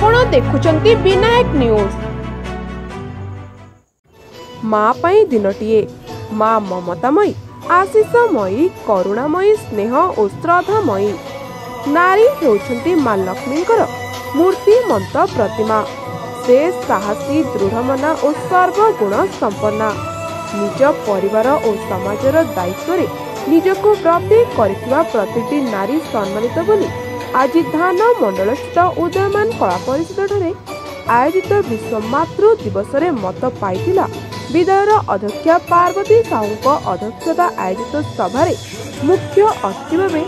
आपण देखुचंती विनायक न्यूज। माँ पाई दिनटिए माँ ममतामयी आशीषमयी करुणामयी स्नेह और श्रद्धामयी नारी हेउछंती माँ लक्ष्मींकर मूर्तिमंत प्रतिमा। से साहसी दृढ़मना और सर्वगुण संपन्ना निज परिवार और समाजर दायित्व निजको व्रती करिथिबा प्रतिटी नारी सम्मानित बोली आज धान मंडल स्थित उदयमान कला परिषद ठारे आयोजित विश्व मातृ दिवस रे मत पाइथिला। विद्यालयर अध्यक्षा पार्वती साहू अध्यक्षता आयोजित सभा मुख्य अतिथि भावे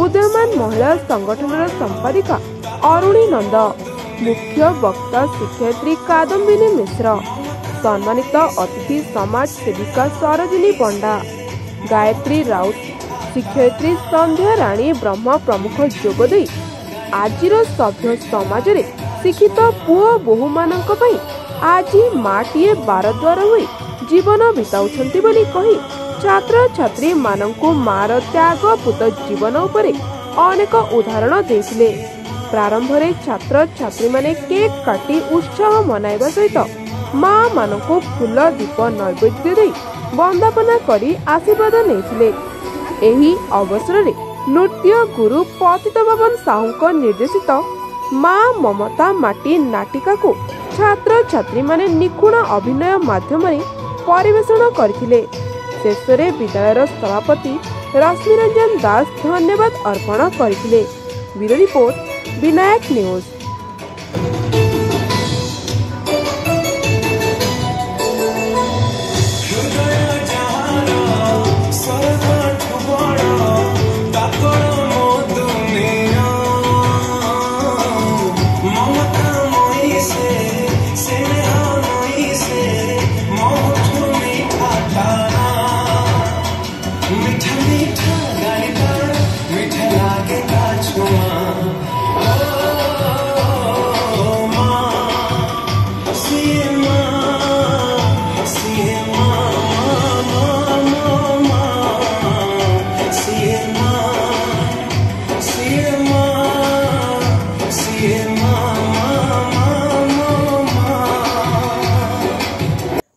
उदयमान महिला संगठन संपादिका अरुणी नंद, मुख्य वक्ता शिक्षयित्री कादम्बिनी मिश्र, सम्मानित अतिथि समाज सेविका सरोजिनी पंडा, गायत्री राउत, शिक्षयित्री संध्या राणी ब्रह्म प्रमुख जोगदे आजिर सभ्य समाज रे शिक्षित पुओ बोहू मानक पई आज माटीए बारद्वार होई जीवन बिताउछंती बोली कही छात्र छात्री मानकु मार त्याग पुत जीवन उपरे अनेक उदाहरण देथिले। प्रारंभ रे छात्र छात्री माने केक काटी उत्साह मनाइबा सहित माँ मानकु फूल दीप नैवेद्य दे वंदना करी आशीर्वाद नेथिले। एही अवसर रे नृत्य गुरु पतित भवन साहू निर्देशित माँ ममता माटी नाटिका को छात्र छात्री माने निपुण अभिनय माध्यम परिवेषण करथिले। शेषरे विद्यालयर सभापति रश्मिरंजन दास धन्यवाद अर्पण करथिले। Bureau report Vinayak news.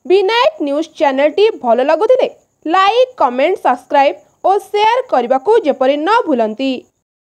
Vinayak news channel T भल लगुथिले लाइक कमेंट सब्सक्राइब और शेयर करने को जेपरि न भूलंती।